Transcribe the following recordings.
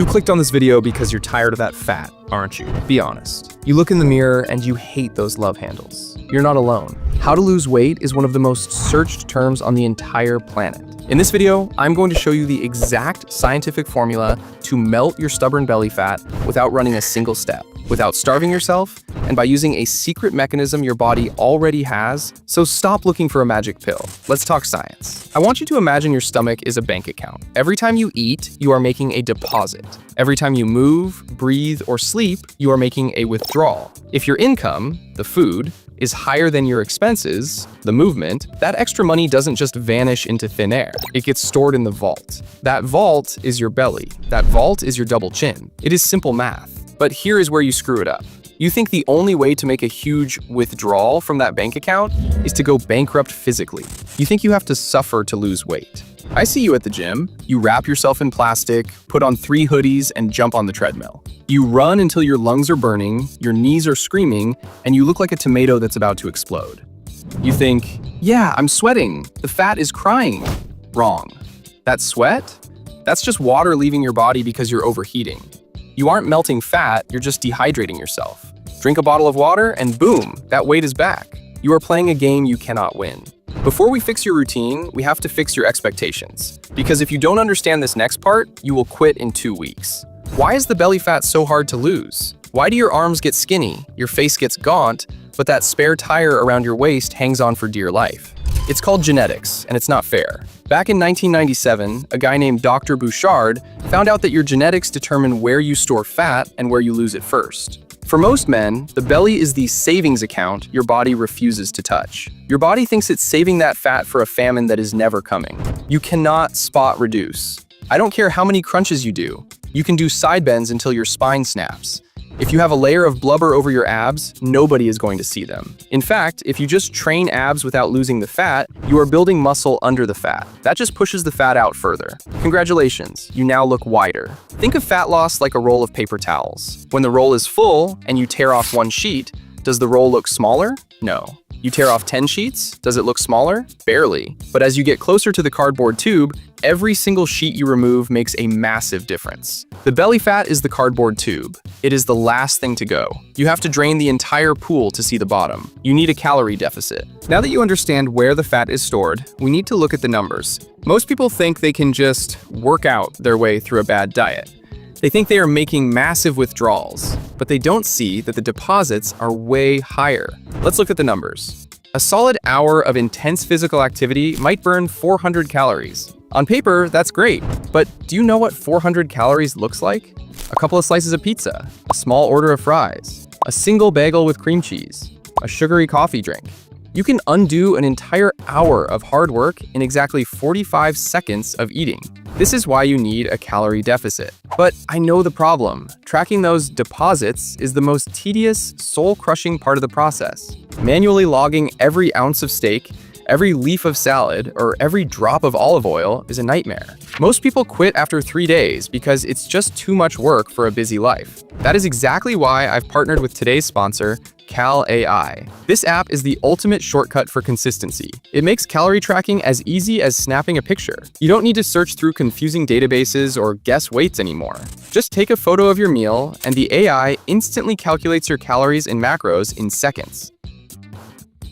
You clicked on this video because you're tired of that fat, aren't you? Be honest. You look in the mirror and you hate those love handles. You're not alone. How to lose weight is one of the most searched terms on the entire planet. In this video, I'm going to show you the exact scientific formula to melt your stubborn belly fat without running a single step, without starving yourself, and by using a secret mechanism your body already has. So stop looking for a magic pill. Let's talk science. I want you to imagine your stomach is a bank account. Every time you eat, you are making a deposit. Every time you move, breathe, or sleep, you are making a withdrawal. If your income, the food, is higher than your expenses, the movement, that extra money doesn't just vanish into thin air. It gets stored in the vault. That vault is your belly. That vault is your double chin. It is simple math. But here is where you screw it up. You think the only way to make a huge withdrawal from that bank account is to go bankrupt physically. You think you have to suffer to lose weight. I see you at the gym. You wrap yourself in plastic, put on 3 hoodies, and jump on the treadmill. You run until your lungs are burning, your knees are screaming, and you look like a tomato that's about to explode. You think, yeah, I'm sweating. The fat is crying. Wrong. That sweat? That's just water leaving your body because you're overheating. You aren't melting fat, you're just dehydrating yourself. Drink a bottle of water and boom, that weight is back. You are playing a game you cannot win. Before we fix your routine, we have to fix your expectations. Because if you don't understand this next part, you will quit in 2 weeks. Why is the belly fat so hard to lose? Why do your arms get skinny, your face gets gaunt, but that spare tire around your waist hangs on for dear life? It's called genetics, and it's not fair. Back in 1997, a guy named Dr. Bouchard found out that your genetics determine where you store fat and where you lose it first. For most men, the belly is the savings account your body refuses to touch. Your body thinks it's saving that fat for a famine that is never coming. You cannot spot reduce. I don't care how many crunches you do. You can do side bends until your spine snaps. If you have a layer of blubber over your abs, nobody is going to see them. In fact, if you just train abs without losing the fat, you are building muscle under the fat. That just pushes the fat out further. Congratulations, you now look wider. Think of fat loss like a roll of paper towels. When the roll is full and you tear off one sheet, does the roll look smaller? No. You tear off 10 sheets, does it look smaller? Barely. But as you get closer to the cardboard tube, every single sheet you remove makes a massive difference. The belly fat is the cardboard tube. It is the last thing to go. You have to drain the entire pool to see the bottom. You need a calorie deficit. Now that you understand where the fat is stored, we need to look at the numbers. Most people think they can just work out their way through a bad diet. They think they are making massive withdrawals, but they don't see that the deposits are way higher. Let's look at the numbers. A solid hour of intense physical activity might burn 400 calories. On paper, that's great, but do you know what 400 calories looks like? A couple of slices of pizza, a small order of fries, a single bagel with cream cheese, a sugary coffee drink. You can undo an entire hour of hard work in exactly 45 seconds of eating. This is why you need a calorie deficit. But I know the problem. Tracking those deposits is the most tedious, soul-crushing part of the process. Manually logging every ounce of steak, every leaf of salad, or every drop of olive oil is a nightmare. Most people quit after 3 days because it's just too much work for a busy life. That is exactly why I've partnered with today's sponsor, Calorie. This app is the ultimate shortcut for consistency. It makes calorie tracking as easy as snapping a picture. You don't need to search through confusing databases or guess weights anymore. Just take a photo of your meal, and the AI instantly calculates your calories and macros in seconds.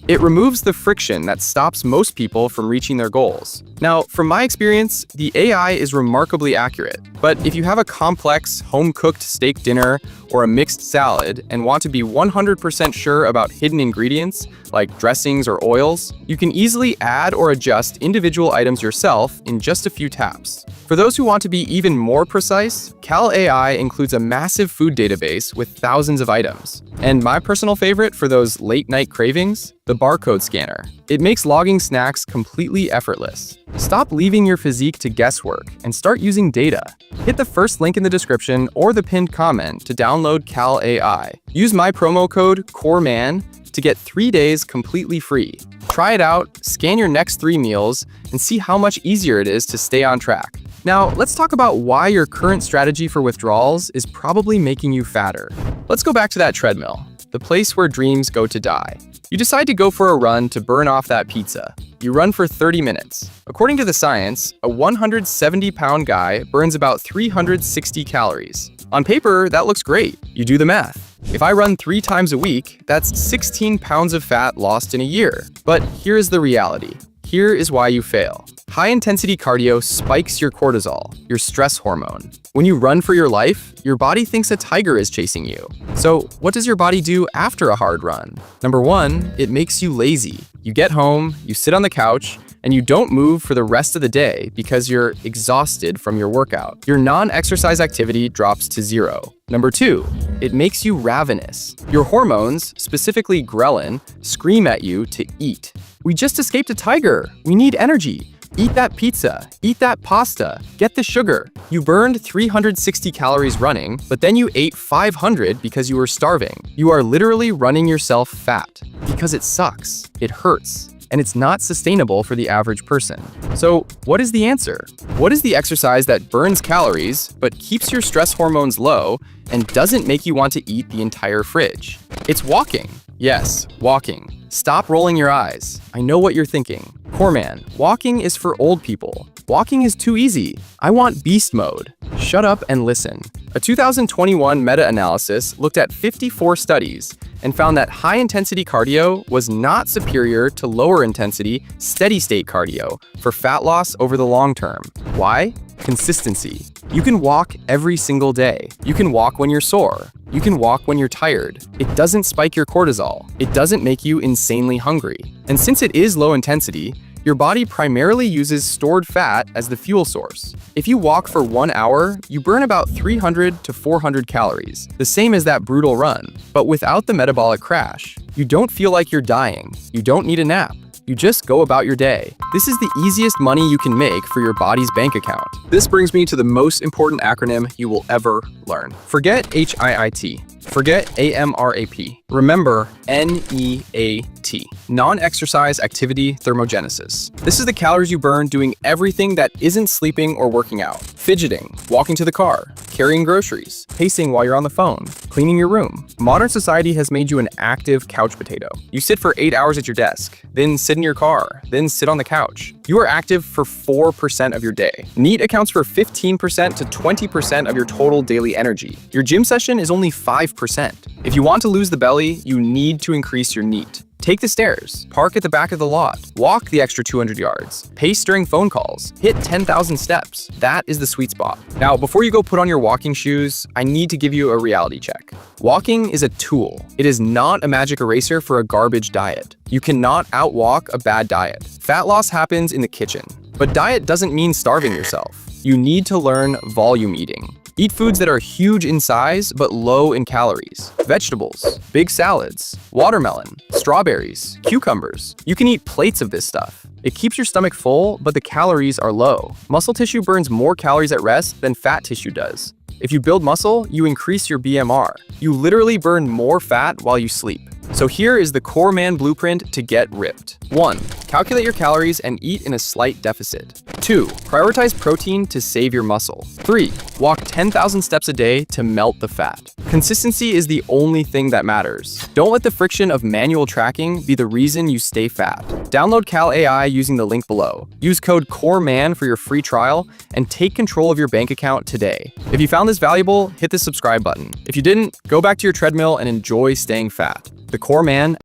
It removes the friction that stops most people from reaching their goals. Now, from my experience, the AI is remarkably accurate. But if you have a complex, home-cooked steak dinner or a mixed salad and want to be 100% sure about hidden ingredients, like dressings or oils, you can easily add or adjust individual items yourself in just a few taps. For those who want to be even more precise, Calorie includes a massive food database with thousands of items. And my personal favorite for those late-night cravings, the barcode scanner. It makes logging snacks completely effortless. Stop leaving your physique to guesswork and start using data. Hit the first link in the description or the pinned comment to download Calorie. Use my promo code COREMAN to get 3 days completely free. Try it out, scan your next 3 meals, and see how much easier it is to stay on track. Now, let's talk about why your current strategy for withdrawals is probably making you fatter. Let's go back to that treadmill, the place where dreams go to die. You decide to go for a run to burn off that pizza. You run for 30 minutes. According to the science, a 170-pound guy burns about 360 calories. On paper, that looks great. You do the math. If I run 3 times a week, that's 16 pounds of fat lost in a year. But here's the reality. Here is why you fail. High-intensity cardio spikes your cortisol, your stress hormone. When you run for your life, your body thinks a tiger is chasing you. So what does your body do after a hard run? Number 1, it makes you lazy. You get home, you sit on the couch, and you don't move for the rest of the day because you're exhausted from your workout. Your non-exercise activity drops to 0. Number 2, it makes you ravenous. Your hormones, specifically ghrelin, scream at you to eat. We just escaped a tiger. We need energy. Eat that pizza. Eat that pasta. Get the sugar. You burned 360 calories running, but then you ate 500 because you were starving. You are literally running yourself fat because it sucks. It hurts. And it's not sustainable for the average person. So what is the answer? What is the exercise that burns calories, but keeps your stress hormones low and doesn't make you want to eat the entire fridge? It's walking. Yes, walking. Stop rolling your eyes. I know what you're thinking. Poor man, walking is for old people. Walking is too easy. I want beast mode. Shut up and listen. A 2021 meta-analysis looked at 54 studies and found that high-intensity cardio was not superior to lower-intensity, steady-state cardio for fat loss over the long term. Why? Consistency. You can walk every single day. You can walk when you're sore. You can walk when you're tired. It doesn't spike your cortisol. It doesn't make you insanely hungry. And since it is low intensity, your body primarily uses stored fat as the fuel source. If you walk for 1 hour, you burn about 300 to 400 calories, the same as that brutal run, but without the metabolic crash. You don't feel like you're dying. You don't need a nap. You just go about your day. This is the easiest money you can make for your body's bank account. This brings me to the most important acronym you will ever learn. Forget HIIT. Forget AMRAP. Remember NEAT. Non-exercise activity thermogenesis. This is the calories you burn doing everything that isn't sleeping or working out. Fidgeting, walking to the car, carrying groceries, pacing while you're on the phone, cleaning your room. Modern society has made you an active couch potato. You sit for 8 hours at your desk, then sit in your car, then sit on the couch. You are active for 4% of your day. NEAT accounts for 15% to 20% of your total daily energy. Your gym session is only 5%. If you want to lose the belly, you need to increase your NEAT. Take the stairs, park at the back of the lot, walk the extra 200 yards, pace during phone calls, hit 10,000 steps. That is the sweet spot. Now, before you go put on your walking shoes, I need to give you a reality check. Walking is a tool. It is not a magic eraser for a garbage diet. You cannot outwalk a bad diet. Fat loss happens in the kitchen, but diet doesn't mean starving yourself. You need to learn volume eating. Eat foods that are huge in size but low in calories. Vegetables, big salads, watermelon, strawberries, cucumbers. You can eat plates of this stuff. It keeps your stomach full, but the calories are low. Muscle tissue burns more calories at rest than fat tissue does. If you build muscle, you increase your BMR. You literally burn more fat while you sleep. So here is the Core Man blueprint to get ripped. 1. Calculate your calories and eat in a slight deficit. 2. Prioritize protein to save your muscle. 3. Walk 10,000 steps a day to melt the fat. Consistency is the only thing that matters. Don't let the friction of manual tracking be the reason you stay fat. Download Cal AI using the link below. Use code COREMAN for your free trial and take control of your bank account today. If you found this valuable, hit the subscribe button. If you didn't, go back to your treadmill and enjoy staying fat. The Core Man